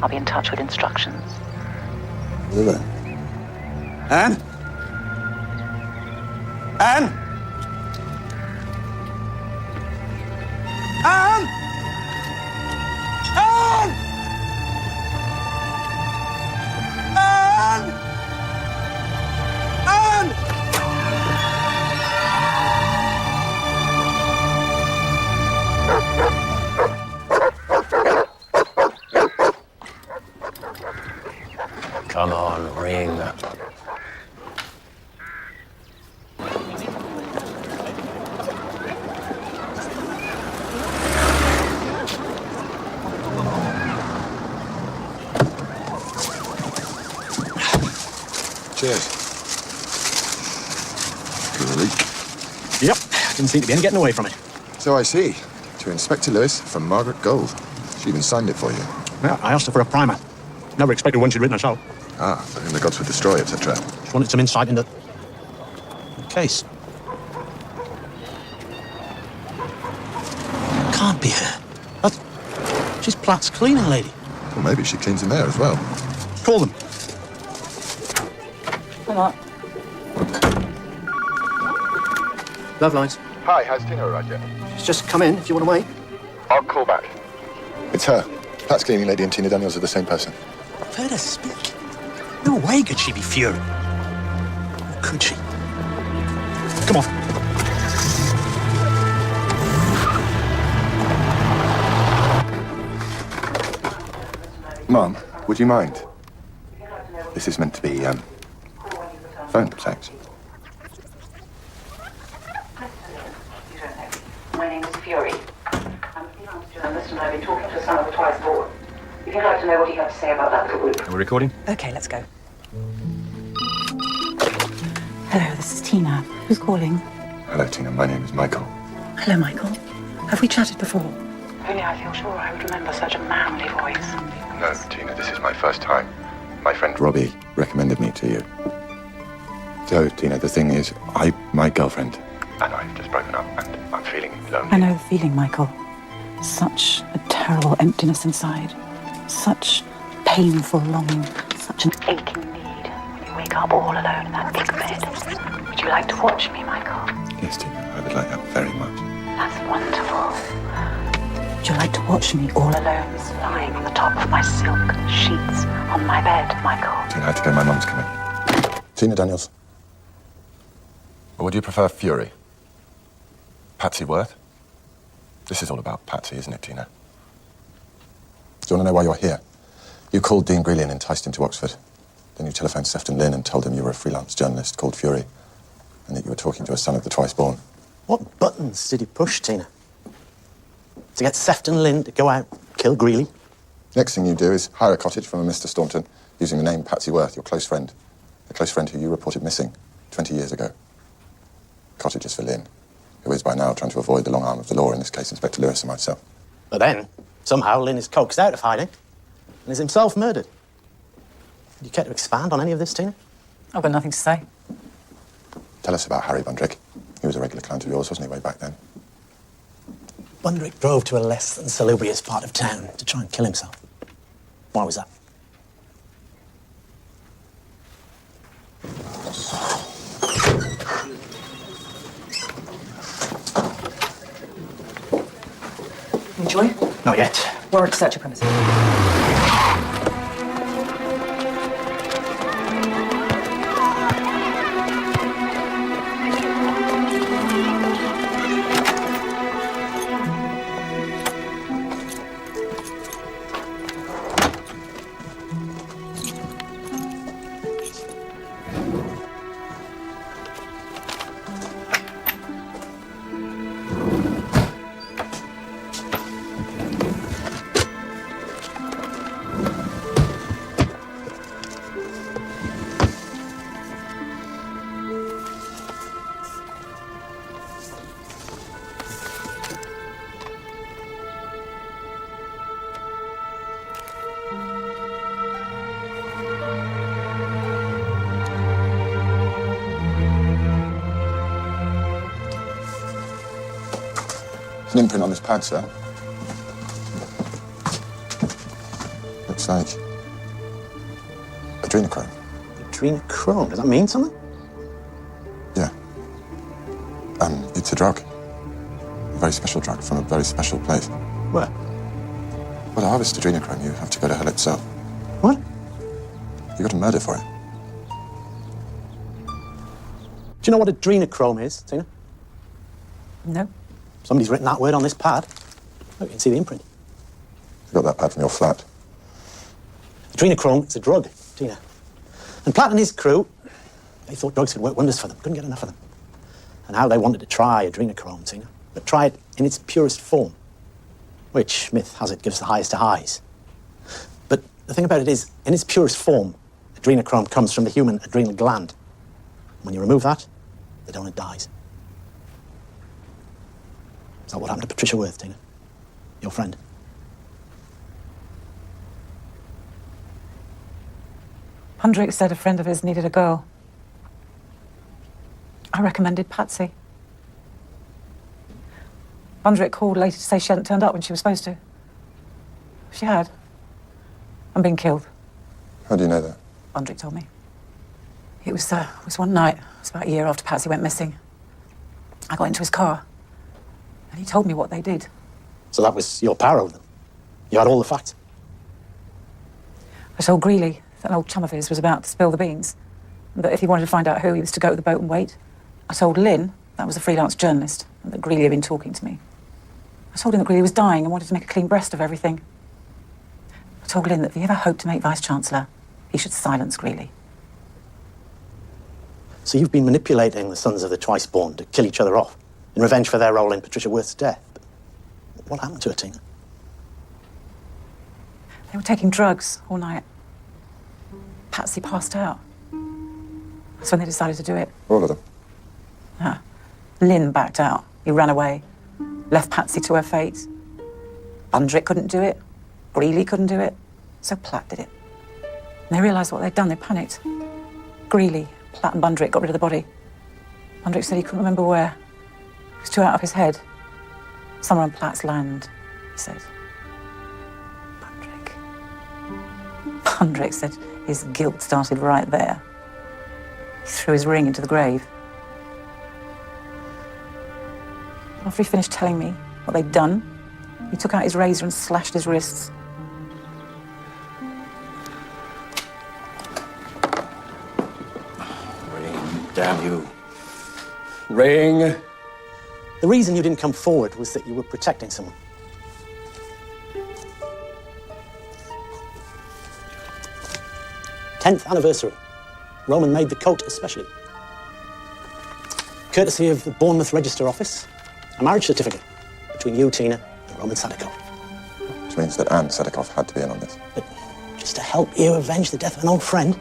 I'll be in touch with instructions. River. Anne? Anne? Anne? Anne? Anne? Anne? Come on, ring. Cheers. Greek. Yep. Didn't seem to be any getting away from it. So I see. To Inspector Lewis from Margaret Gold. She even signed it for you. Yeah, I asked her for a primer. Never expected one she'd written herself. Ah, for whom the gods would destroy, etc. She wanted some insight into the case. Can't be her. She's Platt's cleaning lady. Well, maybe she cleans in there as well. Call them. Come on. Love Lines. Hi, has Tina arrived yet? She's just come in, if you want to wait. I'll call back. It's her. Pat's cleaning lady and Tina Daniels are the same person. I've heard her speak. No way could she be Fury. Or could she? Come on. Mum, would you mind? This is meant to be, phone sex. My name is Fury. I'm a freelance journalist and I've been talking to some of the twice board. If you'd like to know what he had to say about that little group. Are we recording? Okay, let's go. Hello, this is Tina. Who's calling? Hello, Tina. My name is Michael. Hello, Michael. Have we chatted before? Only I feel sure I would remember such a manly voice. No, Tina, this is my first time. My friend Robbie recommended me to you. So, Tina, the thing is, my girlfriend and I've just broken up, and I'm feeling lonely. I know the feeling, Michael. Such a terrible emptiness inside. Such painful longing. Such an aching need when you wake up all alone in that big bed. Would you like to watch me, Michael? Yes, Tina, I would like that very much. That's wonderful. Would you like to watch me all alone, lying on the top of my silk sheets on my bed, Michael? Tina, I have to go. My mum's coming. Tina Daniels. Or would you prefer Fury? Patsy Worth? This is all about Patsy, isn't it, Tina? Do you want to know why you're here? You called Dean Greeley and enticed him to Oxford. Then you telephoned Sefton Lynn and told him you were a freelance journalist called Fury, and that you were talking to a son of the twice-born. What buttons did you push, Tina? To get Sefton Lynn to go out and kill Greeley? Next thing you do is hire a cottage from a Mr. Staunton using the name Patsy Worth, your close friend. A close friend who you reported missing 20 years ago. Cottage is for Lynn, who is by now trying to avoid the long arm of the law, in this case Inspector Lewis and myself. But then, somehow, Lynn is coaxed out of hiding and is himself murdered. Do you care to expand on any of this, Tina? I've got nothing to say. Tell us about Harry Bundrick. He was a regular client of yours, wasn't he, way back then? Bundrick drove to a less than salubrious part of town to try and kill himself. Why was that? Enjoy? Not yet. Warrant to search your premises. There's an imprint on this pad, sir. Looks like adrenochrome. Adrenochrome? Does that mean something? Yeah. It's a drug. A very special drug from a very special place. Where? Well, to harvest adrenochrome, you have to go to hell itself. What? You got to murder for it. Do you know what adrenochrome is, Tina? No. Somebody's written that word on this pad. Oh, you can see the imprint. You got that pad from your flat. Adrenochrome is a drug, Tina. And Platt and his crew, they thought drugs could work wonders for them. Couldn't get enough of them. And how they wanted to try adrenochrome, Tina. But try it in its purest form, which, myth has it, gives the highest of highs. But the thing about it is, in its purest form, adrenochrome comes from the human adrenal gland. When you remove that, the donor dies. Is that what happened to Patricia Worth, Tina? Your friend? Bundrick said a friend of his needed a girl. I recommended Patsy. Bundrick called later to say she hadn't turned up when she was supposed to. She had. And been killed. How do you know that? Bundrick told me. It was one night. It was about a year after Patsy went missing. I got into his car. And he told me what they did. So that was your power over them? You had all the facts? I told Greeley that an old chum of his was about to spill the beans. And that if he wanted to find out who, he was to go to the boat and wait. I told Lynn that was a freelance journalist and that Greeley had been talking to me. I told him that Greeley was dying and wanted to make a clean breast of everything. I told Lynn that if he ever hoped to make Vice-Chancellor, he should silence Greeley. So you've been manipulating the sons of the twice-born to kill each other off in revenge for their role in Patricia Worth's death. But what happened to her, Tina? They were taking drugs all night. Patsy passed out. That's when they decided to do it. All of them. Lynn backed out. He ran away. Left Patsy to her fate. Bundrick couldn't do it. Greeley couldn't do it. So Platt did it. And they realised what they'd done. They panicked. Greeley, Platt and Bundrick got rid of the body. Bundrick said he couldn't remember where. It was too out of his head. Somewhere on Platt's land, he said. Bundrick said his guilt started right there. He threw his ring into the grave. After he finished telling me what they'd done, he took out his razor and slashed his wrists. Ring, damn you. Ring. The reason you didn't come forward was that you were protecting someone. '10th anniversary. Roman made the coat especially. Courtesy of the Bournemouth Register Office, a marriage certificate between you, Tina, and Roman Sadikov. Which means that Anne Sadikov had to be in on this. But just to help you avenge the death of an old friend?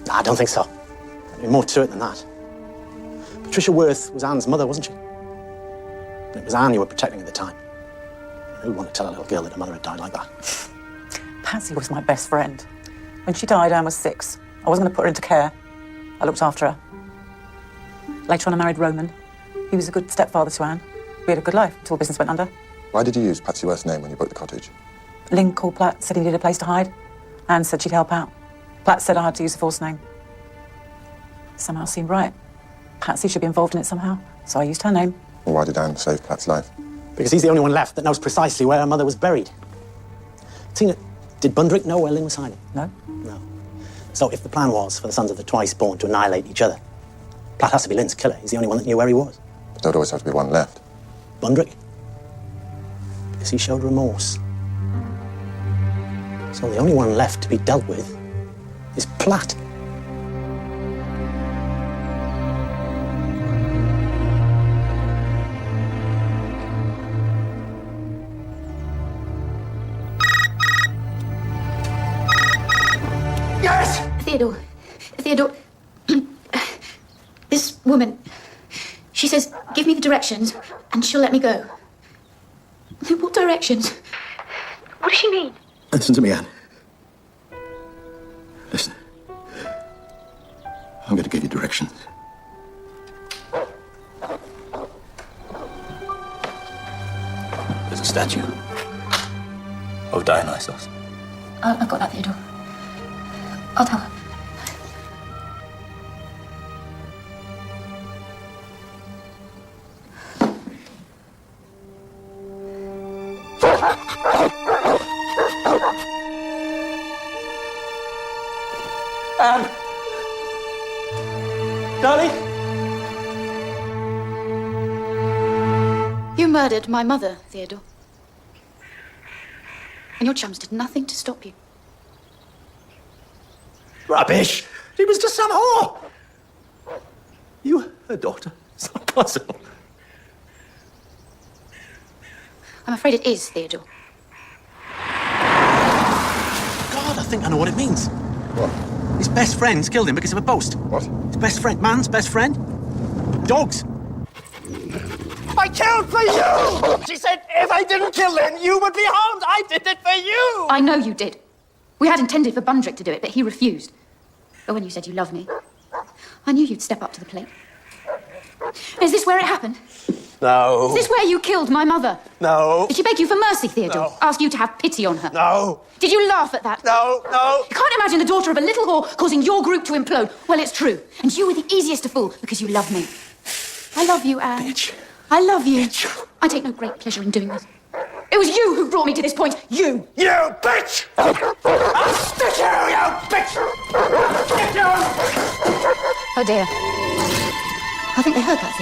Nah, I don't think so. There'd be more to it than that. Patricia Worth was Anne's mother, wasn't she? And it was Anne you were protecting at the time. Who'd want to tell a little girl that her mother had died like that? Patsy was my best friend. When she died, Anne was 6. I wasn't going to put her into care. I looked after her. Later on, I married Roman. He was a good stepfather to Anne. We had a good life until business went under. Why did you use Patsy Worth's name when you booked the cottage? Lynn called Platt, said he needed a place to hide. Anne said she'd help out. Platt said I had to use a false name. Somehow seemed right. Patsy should be involved in it somehow, so I used her name. Well, why did Anne save Platt's life? Because he's the only one left that knows precisely where her mother was buried. Tina, did Bundrick know where Lynn was hiding? No. No. So if the plan was for the sons of the twice-born to annihilate each other, Platt has to be Lynn's killer. He's the only one that knew where he was. But there'd always have to be one left. Bundrick? Because he showed remorse. So the only one left to be dealt with is Platt. Yes! Theodore, this woman, she says, give me the directions and she'll let me go. What directions? What does she mean? Listen to me, Anne. Listen. I'm going to give you directions. There's a statue of Dionysos. I've got that, Theodore. I'll tell her. Anne! Darling! You murdered my mother, Theodore. And your chums did nothing to stop you. Rubbish! She was just some whore! You, her daughter, it's not possible. I'm afraid it is, Theodore. God, I think I know what it means. What? His best friends killed him because of a boast. What? His best friend, man's best friend? Dogs. I killed for you! She said if I didn't kill him, you would be harmed. I did it for you! I know you did. We had intended for Bundrick to do it, but he refused. But when you said you love me, I knew you'd step up to the plate. Is this where it happened? No. Is this where you killed my mother? No. Did she beg you for mercy, Theodore? No. Ask you to have pity on her? No. Did you laugh at that? No, no. You can't imagine the daughter of a little whore causing your group to implode. Well, it's true. And you were the easiest to fool because you love me. I love you, Anne. Bitch. I love you. Bitch. I take no great pleasure in doing this. It was you who brought me to this point. You! You bitch! I'll stick you, you bitch! I'll stick you! Oh, dear. I think they heard that,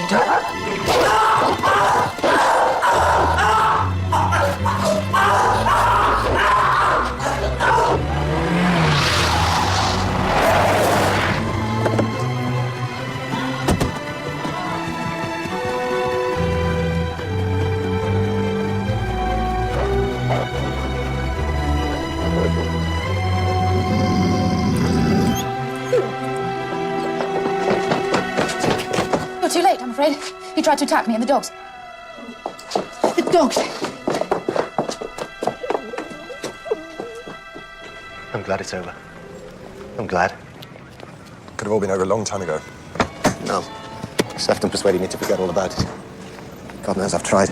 He tried to attack me and the dogs. The dogs! I'm glad it's over. I'm glad. Could have all been over a long time ago. No. Sefton persuaded me to forget all about it. God knows I've tried.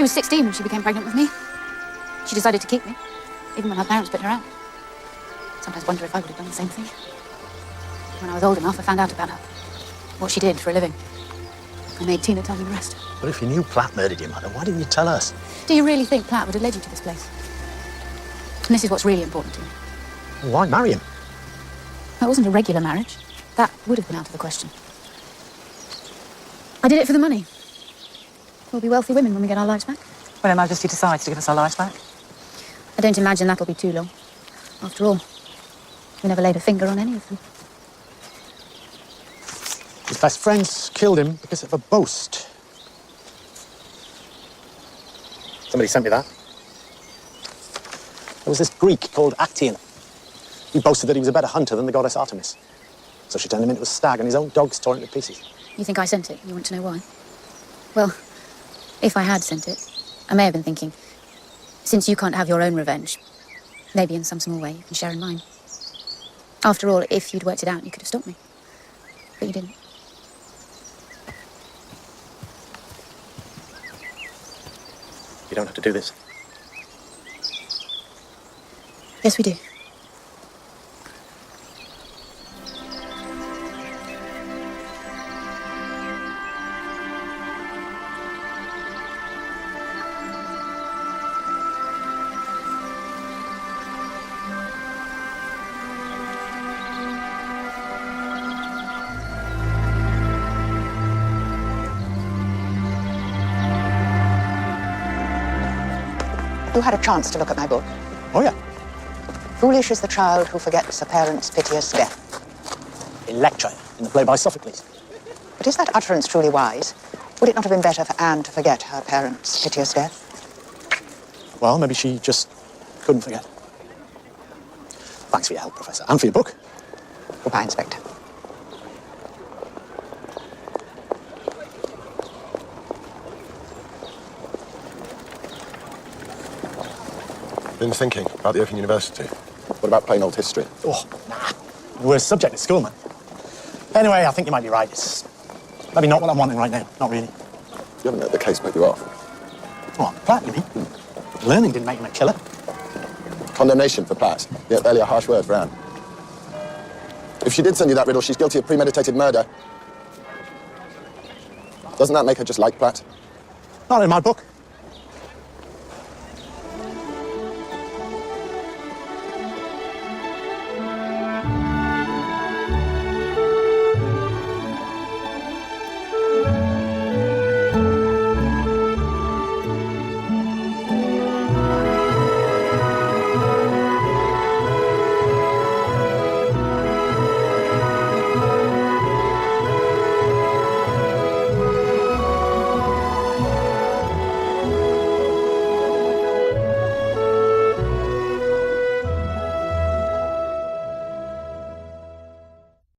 She was 16 when she became pregnant with me. She decided to keep me, even when her parents put her out. Sometimes wonder if I would have done the same thing. When I was old enough, I found out about her. What she did for a living. I made Tina tell me the rest. But if you knew Platt murdered your mother, why didn't you tell us? Do you really think Platt would have led you to this place? And this is what's really important to me. Why marry him? That wasn't a regular marriage. That would have been out of the question. I did it for the money. We'll be wealthy women when we get our lives back. When Her Majesty decides to give us our lives back. I don't imagine that'll be too long. After all, we never laid a finger on any of them. His best friends killed him because of a boast. Somebody sent me that. There was this Greek called Actaeon. He boasted that he was a better hunter than the goddess Artemis. So she turned him into a stag and his own dogs tore him to pieces. You think I sent it? You want to know why? Well, if I had sent it, I may have been thinking, since you can't have your own revenge, maybe in some small way you can share in mine. After all, if you'd worked it out, you could have stopped me. But you didn't. You don't have to do this. Yes, we do. You had a chance to look at my book. Oh, yeah. Foolish is the child who forgets a parent's piteous death. Electra, in the play by Sophocles. But is that utterance truly wise? Would it not have been better for Anne to forget her parent's piteous death? Well, maybe she just couldn't forget. Thanks for your help, Professor, and for your book. Goodbye, Inspector. Been thinking about the Open University. What about plain old history? Oh, nah. Worst subject at school, man. Anyway, I think you might be right. It's maybe not what I'm wanting right now. Not really. You haven't let the case put you off. What, Platt, you mean? Learning didn't make him a killer. Condemnation for Platt. Yet barely a harsh word for Anne. If she did send you that riddle, she's guilty of premeditated murder. Doesn't that make her just like Platt? Not in my book.